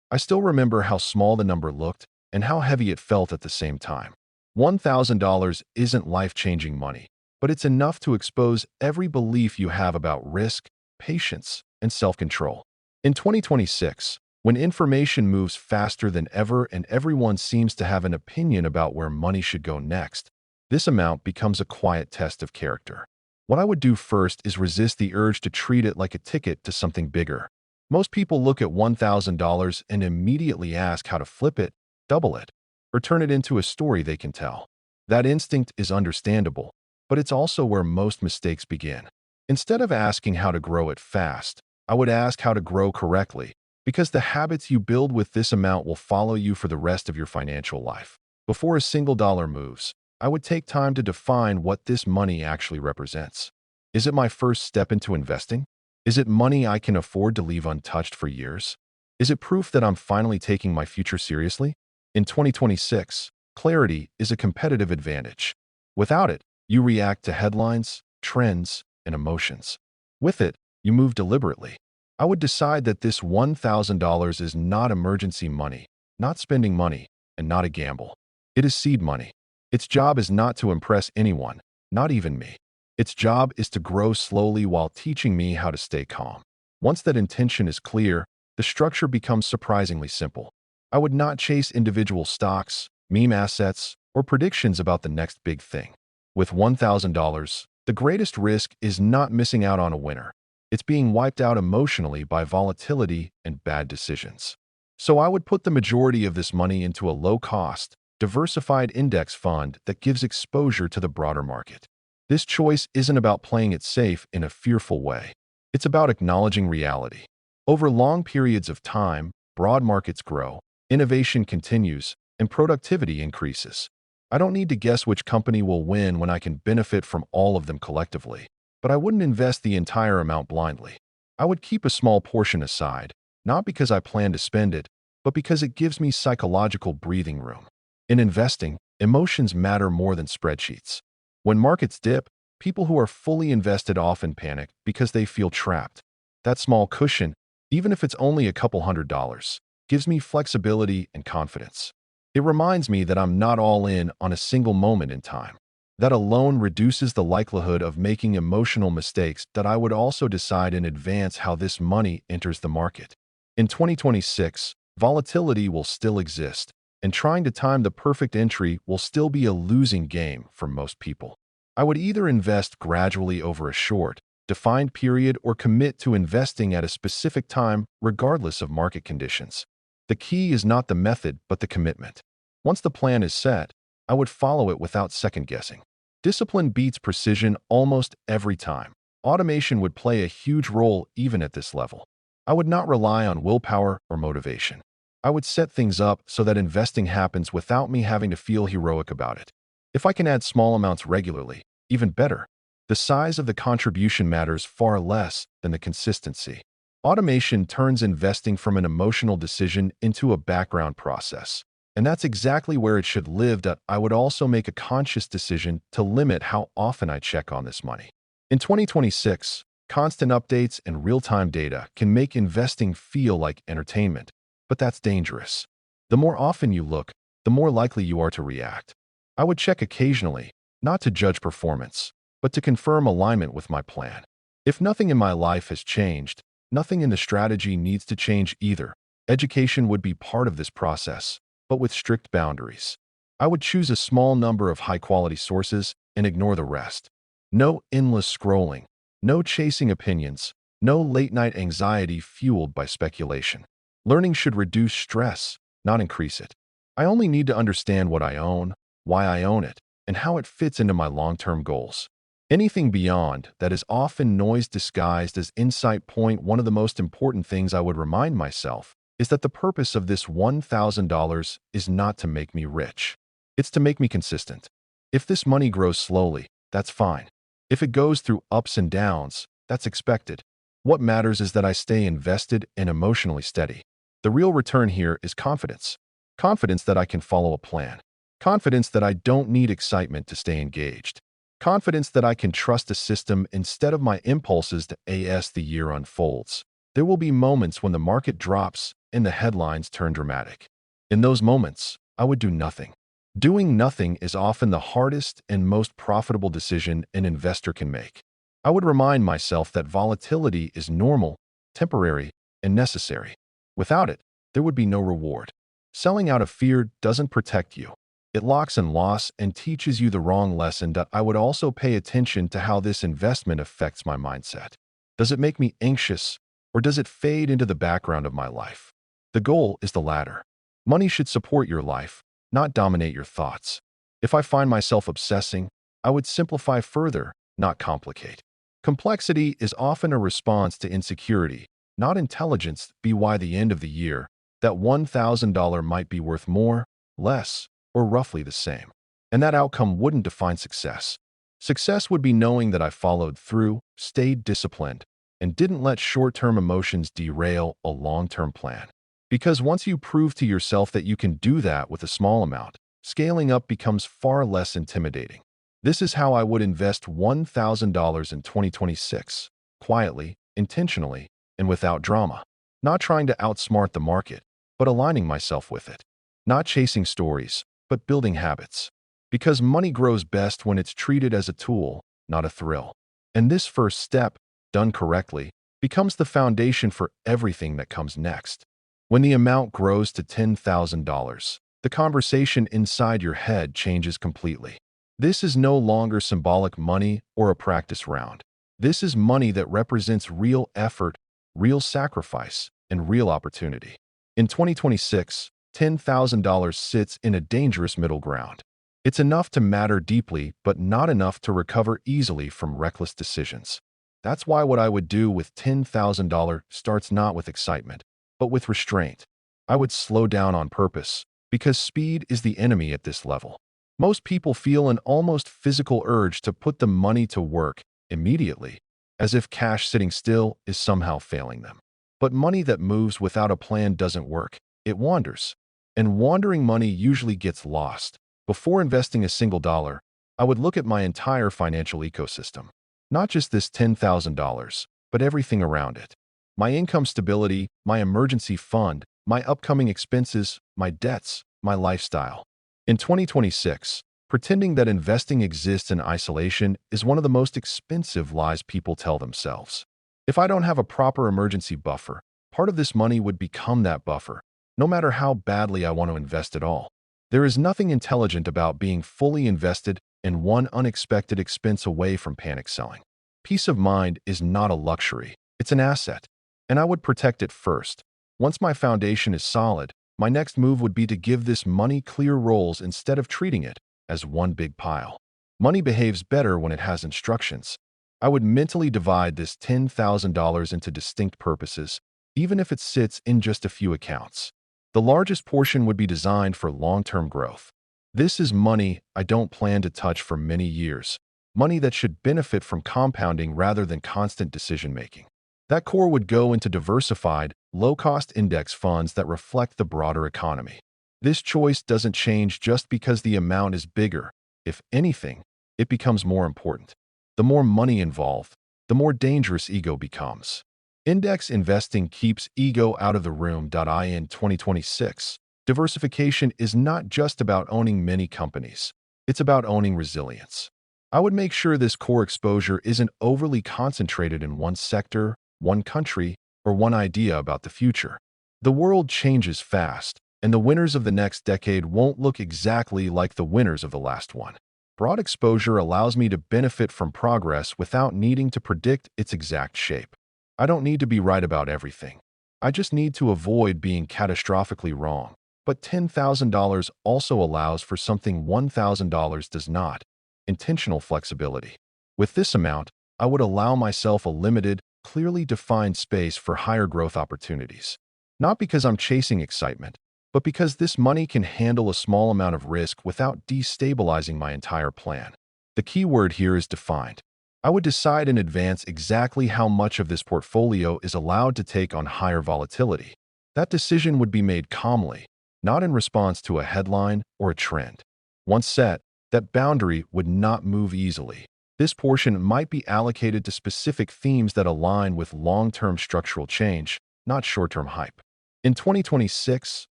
I still remember how small the number looked and how heavy it felt at the same time. $1,000 isn't life-changing money, but it's enough to expose every belief you have about risk, patience, and self-control. In 2026, when information moves faster than ever and everyone seems to have an opinion about where money should go next, this amount becomes a quiet test of character. What I would do first is resist the urge to treat it like a ticket to something bigger. Most people look at $1,000 and immediately ask how to flip it, double it, or turn it into a story they can tell. That instinct is understandable, but it's also where most mistakes begin. Instead of asking how to grow it fast, I would ask how to grow correctly, because the habits you build with this amount will follow you for the rest of your financial life. Before a single dollar moves, I would take time to define what this money actually represents. Is it my first step into investing? Is it money I can afford to leave untouched for years? Is it proof that I'm finally taking my future seriously? In 2026, clarity is a competitive advantage. Without it, you react to headlines, trends, and emotions. With it, you move deliberately. I would decide that this $1,000 is not emergency money, not spending money, and not a gamble. It is seed money. Its job is not to impress anyone, not even me. Its job is to grow slowly while teaching me how to stay calm. Once that intention is clear, the structure becomes surprisingly simple. I would not chase individual stocks, meme assets, or predictions about the next big thing. With $1,000, the greatest risk is not missing out on a winner. It's being wiped out emotionally by volatility and bad decisions. So I would put the majority of this money into a low-cost, diversified index fund that gives exposure to the broader market. This choice isn't about playing it safe in a fearful way. It's about acknowledging reality. Over long periods of time, broad markets grow, innovation continues, and productivity increases. I don't need to guess which company will win when I can benefit from all of them collectively. But I wouldn't invest the entire amount blindly. I would keep a small portion aside, not because I plan to spend it, but because it gives me psychological breathing room. In investing, emotions matter more than spreadsheets. When markets dip, people who are fully invested often panic because they feel trapped. That small cushion, even if it's only a couple $100s, gives me flexibility and confidence. It reminds me that I'm not all in on a single moment in time. That alone reduces the likelihood of making emotional mistakes that I would also decide in advance how this money enters the market. In 2026, volatility will still exist, and trying to time the perfect entry will still be a losing game for most people. I would either invest gradually over a short, defined period or commit to investing at a specific time regardless of market conditions. The key is not the method but the commitment. Once the plan is set, I would follow it without second-guessing. Discipline beats precision almost every time. Automation would play a huge role even at this level. I would not rely on willpower or motivation. I would set things up so that investing happens without me having to feel heroic about it. If I can add small amounts regularly, even better. The size of the contribution matters far less than the consistency. Automation turns investing from an emotional decision into a background process. And that's exactly where it should live. I would also make a conscious decision to limit how often I check on this money. In 2026, constant updates and real-time data can make investing feel like entertainment, but that's dangerous. The more often you look, the more likely you are to react. I would check occasionally, not to judge performance, but to confirm alignment with my plan. If nothing in my life has changed, nothing in the strategy needs to change either. Education would be part of this process, but with strict boundaries. I would choose a small number of high-quality sources and ignore the rest. No endless scrolling, no chasing opinions, no late-night anxiety fueled by speculation. Learning should reduce stress, not increase it. I only need to understand what I own, why I own it, and how it fits into my long-term goals. Anything beyond that is often noise disguised as insight. One of the most important things I would remind myself is that the purpose of this $1,000 is not to make me rich. It's to make me consistent. If this money grows slowly, that's fine. If it goes through ups and downs, that's expected. What matters is that I stay invested and emotionally steady. The real return here is confidence. Confidence that I can follow a plan. Confidence that I don't need excitement to stay engaged. Confidence that I can trust a system instead of my impulses as the year unfolds. There will be moments when the market drops and the headlines turn dramatic. In those moments, I would do nothing. Doing nothing is often the hardest and most profitable decision an investor can make. I would remind myself that volatility is normal, temporary, and necessary. Without it, there would be no reward. Selling out of fear doesn't protect you. It locks in loss and teaches you the wrong lesson. I would also pay attention to how this investment affects my mindset. Does it make me anxious, or does it fade into the background of my life? The goal is the latter. Money should support your life, not dominate your thoughts. If I find myself obsessing, I would simplify further, not complicate. Complexity is often a response to insecurity, not intelligence. By the end of the year, that $1,000 might be worth more, less, or roughly the same. And that outcome wouldn't define success. Success would be knowing that I followed through, stayed disciplined, and didn't let short-term emotions derail a long-term plan. Because once you prove to yourself that you can do that with a small amount, scaling up becomes far less intimidating. This is how I would invest $1,000 in 2026, quietly, intentionally, and without drama. Not trying to outsmart the market, but aligning myself with it. Not chasing stories, but building habits. Because money grows best when it's treated as a tool, not a thrill. And this first step, done correctly, becomes the foundation for everything that comes next. When the amount grows to $10,000, the conversation inside your head changes completely. This is no longer symbolic money or a practice round. This is money that represents real effort, real sacrifice, and real opportunity. In 2026, $10,000 sits in a dangerous middle ground. It's enough to matter deeply, but not enough to recover easily from reckless decisions. That's why what I would do with $10,000 starts not with excitement, but with restraint. I would slow down on purpose, because speed is the enemy at this level. Most people feel an almost physical urge to put the money to work immediately, as if cash sitting still is somehow failing them. But money that moves without a plan doesn't work. It wanders. And wandering money usually gets lost. Before investing a single dollar, I would look at my entire financial ecosystem. Not just this $10,000, but everything around it. My income stability, my emergency fund, my upcoming expenses, my debts, my lifestyle. In 2026, pretending that investing exists in isolation is one of the most expensive lies people tell themselves. If I don't have a proper emergency buffer, part of this money would become that buffer, no matter how badly I want to invest it all. There is nothing intelligent about being fully invested and one unexpected expense away from panic selling. Peace of mind is not a luxury, it's an asset. And I would protect it first. Once my foundation is solid, my next move would be to give this money clear roles instead of treating it as one big pile. Money behaves better when it has instructions. I would mentally divide this $10,000 into distinct purposes, even if it sits in just a few accounts. The largest portion would be designed for long-term growth. This is money I don't plan to touch for many years, money that should benefit from compounding rather than constant decision-making. That core would go into diversified, low-cost index funds that reflect the broader economy. This choice doesn't change just because the amount is bigger. If anything, it becomes more important. The more money involved, the more dangerous ego becomes. Index investing keeps ego out of the room. In 2026, diversification is not just about owning many companies. It's about owning resilience. I would make sure this core exposure isn't overly concentrated in one sector, one country, or one idea about the future. The world changes fast, and the winners of the next decade won't look exactly like the winners of the last one. Broad exposure allows me to benefit from progress without needing to predict its exact shape. I don't need to be right about everything. I just need to avoid being catastrophically wrong. But $10,000 also allows for something $1,000 does not: intentional flexibility. With this amount, I would allow myself a limited, clearly defined space for higher growth opportunities. Not because I'm chasing excitement, but because this money can handle a small amount of risk without destabilizing my entire plan. The key word here is defined. I would decide in advance exactly how much of this portfolio is allowed to take on higher volatility. That decision would be made calmly, not in response to a headline or a trend. Once set, that boundary would not move easily. This portion might be allocated to specific themes that align with long-term structural change, not short-term hype. In 2026,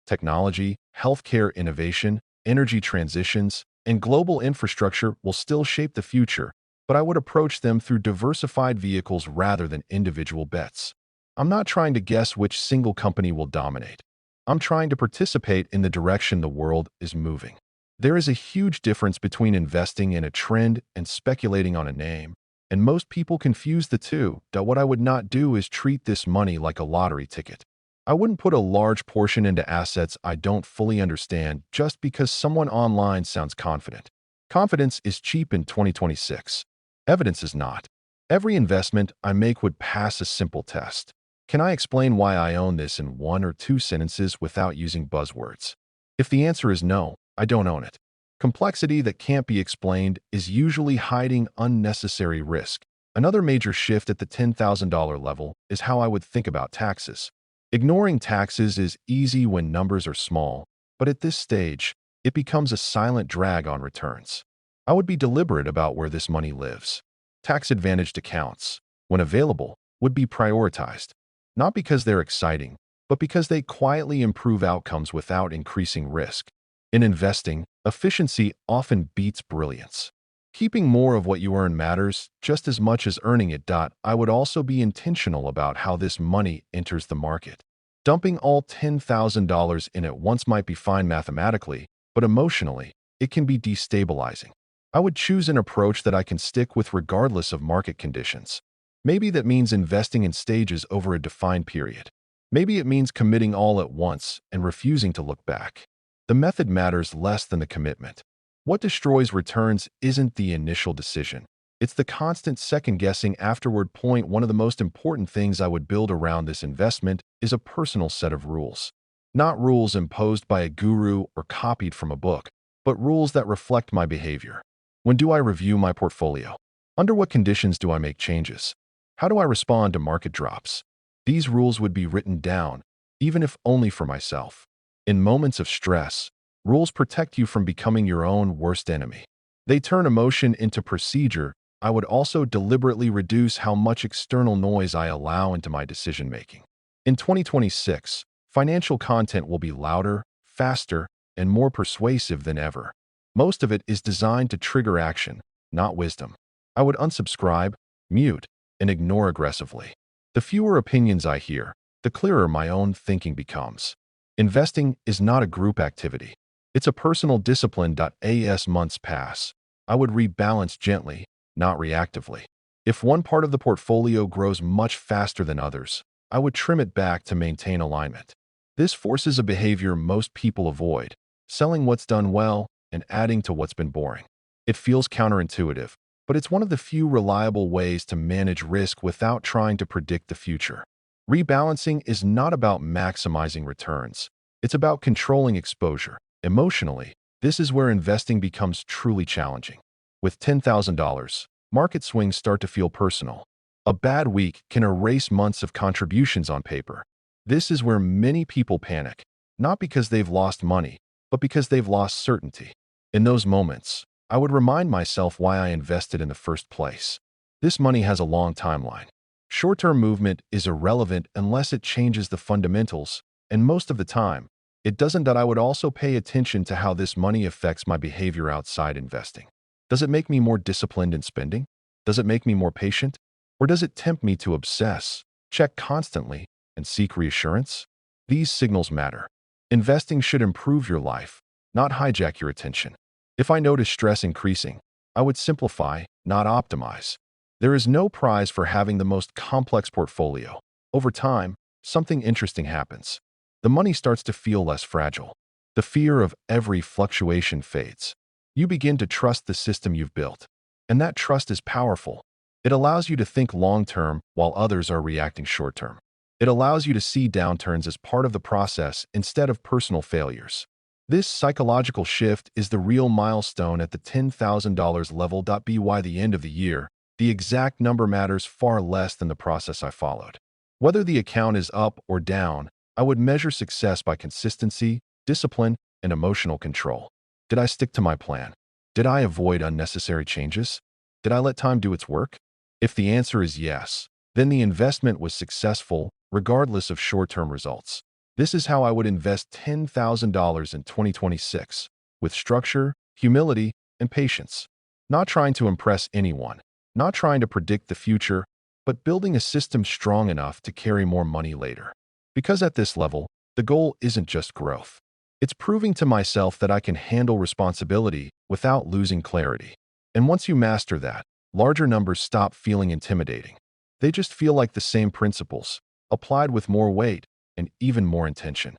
technology, healthcare innovation, energy transitions, and global infrastructure will still shape the future, but I would approach them through diversified vehicles rather than individual bets. I'm not trying to guess which single company will dominate. I'm trying to participate in the direction the world is moving. There is a huge difference between investing in a trend and speculating on a name, and most people confuse the two. What I would not do is treat this money like a lottery ticket. I wouldn't put a large portion into assets I don't fully understand just because someone online sounds confident. Confidence is cheap in 2026. Evidence is not. Every investment I make would pass a simple test. Can I explain why I own this in one or two sentences without using buzzwords? If the answer is no, I don't own it. Complexity that can't be explained is usually hiding unnecessary risk. Another major shift at the $10,000 level is how I would think about taxes. Ignoring taxes is easy when numbers are small, but at this stage, it becomes a silent drag on returns. I would be deliberate about where this money lives. Tax-advantaged accounts, when available, would be prioritized, not because they're exciting, but because they quietly improve outcomes without increasing risk. In investing, efficiency often beats brilliance. Keeping more of what you earn matters just as much as earning it. I would also be intentional about how this money enters the market. Dumping all $10,000 in at once might be fine mathematically, but emotionally, it can be destabilizing. I would choose an approach that I can stick with regardless of market conditions. Maybe that means investing in stages over a defined period. Maybe it means committing all at once and refusing to look back. The method matters less than the commitment. What destroys returns isn't the initial decision. It's the constant second-guessing afterward. One of the most important things I would build around this investment is a personal set of rules. Not rules imposed by a guru or copied from a book, but rules that reflect my behavior. When do I review my portfolio? Under what conditions do I make changes? How do I respond to market drops? These rules would be written down, even if only for myself. In moments of stress, rules protect you from becoming your own worst enemy. They turn emotion into procedure. I would also deliberately reduce how much external noise I allow into my decision-making. In 2026, financial content will be louder, faster, and more persuasive than ever. Most of it is designed to trigger action, not wisdom. I would unsubscribe, mute, and ignore aggressively. The fewer opinions I hear, the clearer my own thinking becomes. Investing is not a group activity. It's a personal discipline. As months pass, I would rebalance gently, not reactively. If one part of the portfolio grows much faster than others, I would trim it back to maintain alignment. This forces a behavior most people avoid, selling what's done well and adding to what's been boring. It feels counterintuitive, but it's one of the few reliable ways to manage risk without trying to predict the future. Rebalancing is not about maximizing returns. It's about controlling exposure. Emotionally, this is where investing becomes truly challenging. With $10,000, market swings start to feel personal. A bad week can erase months of contributions on paper. This is where many people panic, not because they've lost money, but because they've lost certainty. In those moments, I would remind myself why I invested in the first place. This money has a long timeline. Short-term movement is irrelevant unless it changes the fundamentals, and most of the time, it doesn't. I would also pay attention to how this money affects my behavior outside investing. Does it make me more disciplined in spending? Does it make me more patient? Or does it tempt me to obsess, check constantly, and seek reassurance? These signals matter. Investing should improve your life, not hijack your attention. If I notice stress increasing, I would simplify, not optimize. There is no prize for having the most complex portfolio. Over time, something interesting happens. The money starts to feel less fragile. The fear of every fluctuation fades. You begin to trust the system you've built. And that trust is powerful. It allows you to think long-term while others are reacting short-term. It allows you to see downturns as part of the process instead of personal failures. This psychological shift is the real milestone at the $10,000 level. By the end of the year, the exact number matters far less than the process I followed. Whether the account is up or down, I would measure success by consistency, discipline, and emotional control. Did I stick to my plan? Did I avoid unnecessary changes? Did I let time do its work? If the answer is yes, then the investment was successful, regardless of short-term results. This is how I would invest $10,000 in 2026, with structure, humility, and patience. Not trying to impress anyone, not trying to predict the future, but building a system strong enough to carry more money later. Because at this level, the goal isn't just growth. It's proving to myself that I can handle responsibility without losing clarity. And once you master that, larger numbers stop feeling intimidating. They just feel like the same principles, applied with more weight and even more intention.